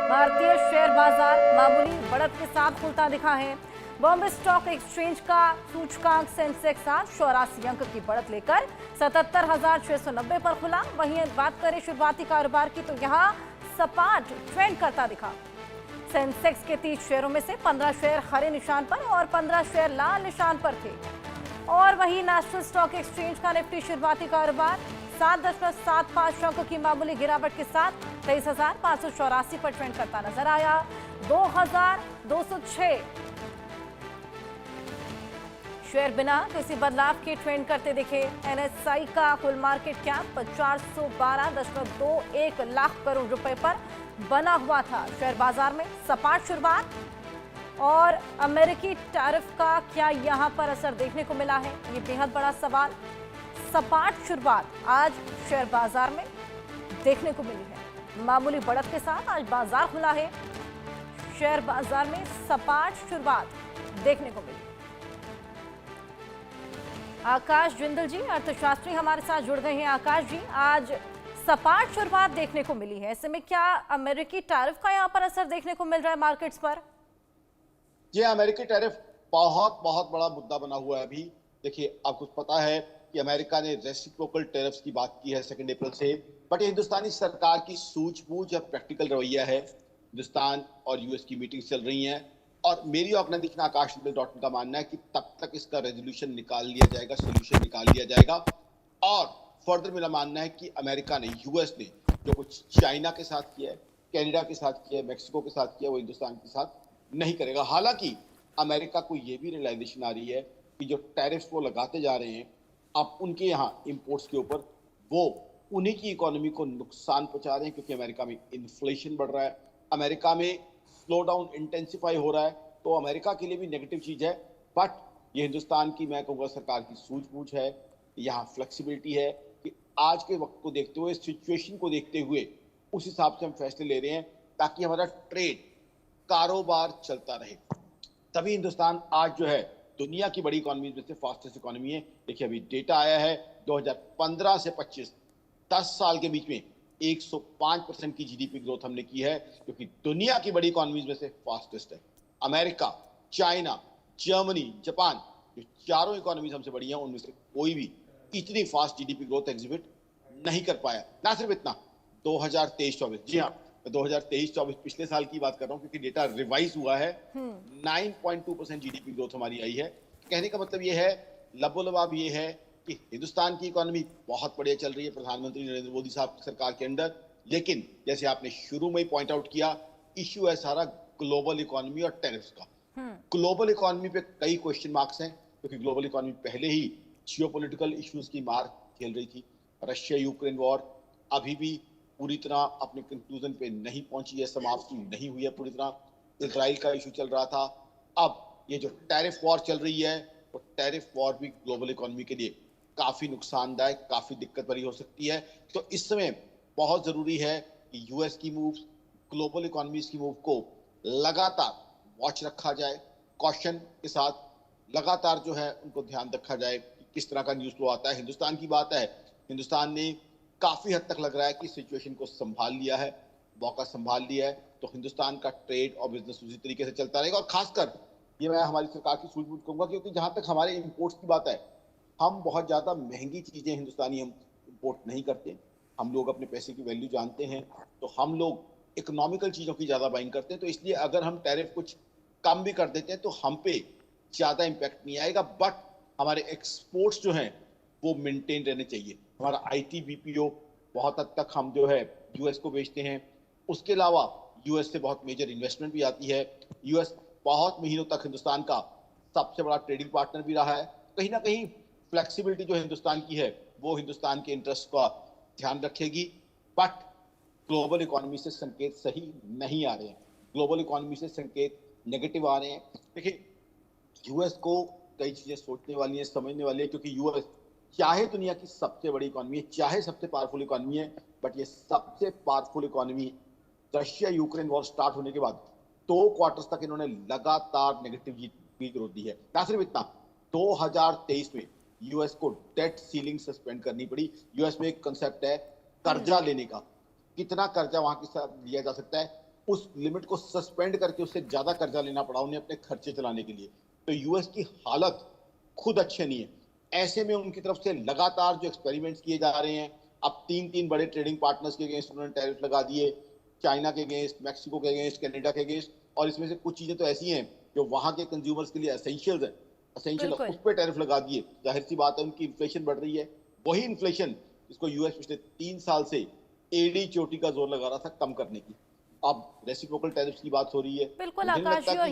भारतीय शेयर बाजार मामूली बढ़त के साथ खुलता दिखा है। बॉम्बे स्टॉक एक्सचेंज का सूचकांक सेंसेक्स आज 84 अंक की बढ़त लेकर 77,690 पर खुला। वहीं बात करें शुरुआती कारोबार की तो यहां सपाट ट्रेंड करता दिखा। सेंसेक्स के 30 शेयरों में से 15 शेयर हरे निशान पर और 15 शेयर लाल निशान पर थे। और वहीं नेशनल स्टॉक एक्सचेंज का निफ्टी शुरुआती कारोबार 7.75 अंक की मामूली गिरावट के साथ 23,584 पर ट्रेंड करता नजर आया। 2,206 शेयर बिना किसी बदलाव के ट्रेंड करते दिखे। एनएसआई का कुल मार्केट कैप 412.21 लाख करोड़ रुपए पर बना हुआ था। शेयर बाजार में सपाट शुरुआत और अमेरिकी टैरिफ का क्या यहां पर असर देखने को मिला है, ये बेहद बड़ा सवाल। सपाट शुरुआत आज शेयर बाजार में देखने को मिली है। मामूली बढ़त के साथ आज बाजार खुला है। शेयर बाजार में सपाट शुरुआत देखने को मिली। आकाश जिंदल जी अर्थशास्त्री हमारे साथ जुड़ गए हैं। आकाश जी, आज सपाट शुरुआत देखने को मिली है, ऐसे में क्या अमेरिकी टैरिफ का यहाँ पर असर देखने को मिल रहा है मार्केट्स पर? जी, अमेरिकी टैरिफ बहुत बहुत बड़ा मुद्दा बना हुआ है अभी। देखिए, आपको पता है कि अमेरिका ने रेसिप्रोकल टैरिफ्स की बात की है 2 अप्रैल से, बट ये हिंदुस्तानी सरकार की सूझबूझ और प्रैक्टिकल रवैया है। हिंदुस्तान और यूएस की मीटिंग्स चल रही हैं और मेरी ऑर्गेनाइजेशन आकाश.com का मानना है कि तब तक इसका रेजोल्यूशन निकाल लिया जाएगा, सोल्यूशन निकाल लिया जाएगा। और फर्दर मेरा मानना है कि अमेरिका ने, यूएस ने जो कुछ चाइना के साथ किया है, कनाडा के साथ किया है, मैक्सिको के साथ किया है, वो हिंदुस्तान के साथ नहीं करेगा। हालांकि अमेरिका को यह भी रियलाइजेशन आ रही है कि जो टैरिफ्स वो लगाते जा रहे हैं अब उनके यहाँ इंपोर्ट्स के ऊपर, वो उन्हीं की इकोनॉमी को नुकसान पहुंचा रहे हैं, क्योंकि अमेरिका में इन्फ्लेशन बढ़ रहा है, अमेरिका में स्लो डाउन इंटेंसिफाई हो रहा है। तो अमेरिका के लिए भी नेगेटिव चीज है, बट ये हिंदुस्तान की, मैं कहूँगा, सरकार की सूझबूझ है। यहाँ फ्लेक्सिबिलिटी है कि आज के वक्त को देखते हुए, सिचुएशन को देखते हुए उस हिसाब से हम फैसले ले रहे हैं ताकि हमारा ट्रेड, कारोबार चलता रहे। तभी हिंदुस्तान आज जो है दुनिया की बड़ी इकोनॉमी में से फास्टेस्ट इकोनॉमी है। देखिए, अभी डेटा आया है 2015 से 25, 10 साल के बीच में 105% की जीडीपी ग्रोथ हमने की है, क्योंकि दुनिया की बड़ी इकोनॉमीज में से फास्टेस्ट है। अमेरिका, चाइना, जर्मनी, जापान, जो चारों इकोनॉमीज हमसे बड़ी हैं, उनमें से कोई भी इतनी फास्ट जीडीपी ग्रोथ एग्जिबिट नहीं कर पाया। ना सिर्फ इतना, 2023-24, जी हाँ, 2023-24 पिछले साल की बात कर रहा हूं, क्योंकि डेटा रिवाइज हुआ है। 9.2% जीडीपी ग्रोथ हमारी आई है। कहने का मतलब ये है, लबोलबाब ये है कि हिंदुस्तान की इकोनॉमी बहुत बढ़िया चल रही है प्रधानमंत्री नरेंद्र मोदी साहब की सरकार के अंडर। लेकिन जैसे आपने शुरू में ही पॉइंट आउट किया, इश्यू है सारा ग्लोबल इकोनॉमी और टैरिफ्स का। ग्लोबल इकोनॉमी पे कई क्वेश्चन मार्क्स हैं, क्योंकि ग्लोबल इकोनॉमी पहले ही जियोपॉलिटिकल इश्यूज की मार खेल रही थी। रशिया यूक्रेन वॉर अभी भी पूरी तरह अपने कंक्लूजन पे नहीं पहुंची है, समाप्ति नहीं हुई है पूरी तरह। इजराइल का इशू चल रहा था, अब ये जो टैरिफ वॉर चल रही है, वो टैरिफ वॉर भी ग्लोबल इकोनॉमी के लिए काफी नुकसानदायक, काफी दिक्कत भरी हो सकती है। तो इस समय बहुत जरूरी है कि यूएस की मूव, ग्लोबल इकोनॉमीज की मूव को लगातार वॉच रखा जाए, कॉशन के साथ लगातार जो है उनको ध्यान रखा जाए कि किस तरह का न्यूज फ्लो आता है। हिंदुस्तान की बात है, हिंदुस्तान ने काफी हद तक लग रहा है कि सिचुएशन को संभाल लिया है, मौका संभाल लिया है। तो हिंदुस्तान का ट्रेड और बिजनेस उसी तरीके से चलता रहेगा। और खासकर ये मैं हमारी सरकार की सूझबूझ कहूंगा, क्योंकि जहां तक हमारे इंपोर्ट्स की बात है, हम बहुत ज्यादा महंगी चीजें हिंदुस्तानी हम इंपोर्ट नहीं करते। हम लोग अपने पैसे की वैल्यू जानते हैं, तो हम लोग इकोनॉमिकल चीजों की ज्यादा बाइंग करते हैं। तो इसलिए अगर हम टैरिफ कुछ कम भी कर देते हैं तो हम पे ज्यादा इंपैक्ट नहीं आएगा, बट हमारे एक्सपोर्ट्स जो हैं वो मेंटेन रहने चाहिए। हमारा आईटी बीपीओ बहुत हद तक हम जो है यूएस को बेचते हैं। उसके अलावा यूएस से बहुत मेजर इन्वेस्टमेंट भी आती है। यूएस बहुत महीनों तक हिंदुस्तान का सबसे बड़ा ट्रेडिंग पार्टनर भी रहा है। कहीं ना कहीं फ्लेक्सिबिलिटी जो हिंदुस्तान की है वो हिंदुस्तान के इंटरेस्ट का ध्यान रखेगी। बट ग्लोबल इकोनॉमी से संकेत सही नहीं आ रहे हैं, ग्लोबल इकोनॉमी से संकेत नेगेटिव आ रहे हैं। देखिए, यूएस को कई चीजें सोचने वाली हैं, समझने वाली है, क्योंकि यूएस चाहे दुनिया की सबसे बड़ी इकोनॉमी है, चाहे सबसे पावरफुल इकोनॉमी है, बट ये सबसे powerful economy Russia Ukraine war start होने के बाद 2 क्वार्टर्स तक इन्होंने लगातार नेगेटिव जीडीपी ग्रोथ दी है। ना सिर्फ इतना, 2023 में यूएस को डेट सीलिंग सस्पेंड करनी पड़ी। यूएस में एक कंसेप्ट है कर्जा लेने का, कितना कर्जा वहां के साथ लिया जा सकता है। उस लिमिट को सस्पेंड करके उससे ज्यादा कर्जा लेना पड़ा उन्हें अपने खर्चे चलाने के लिए। तो यूएस की हालत खुद अच्छे नहीं है। ऐसे में उनकी तरफ से लगातार जो एक्सपेरिमेंट्स किए जा रहे हैं, अब तीन बड़े ट्रेडिंग पार्टनर्स के अगेंस्ट उन्होंने टैरिफ लगा दिए, चाइना के अगेंस्ट, मैक्सिको के अगेंस्ट, कनाडा के अगेंस्ट। और इसमें से कुछ चीजें तो ऐसी हैं जो वहां के कंज्यूमर्स के लिए एसेंशियल है, बिल्कुल। उस पर टैरिफ लगा दिए। जाहिर सी बात है उनकी इन्फ्लेशन बढ़ रही है, वही इन्फ्लेशन जिसको यूएस पिछले 3 साल से एड़ी चोटी का जोर लगा रहा था कम करने की। अब रेसिप्रोकल टैरिफ्स की बात हो रही है। बिल्कुल मुझे नहीं आकाश लगता जी, कि और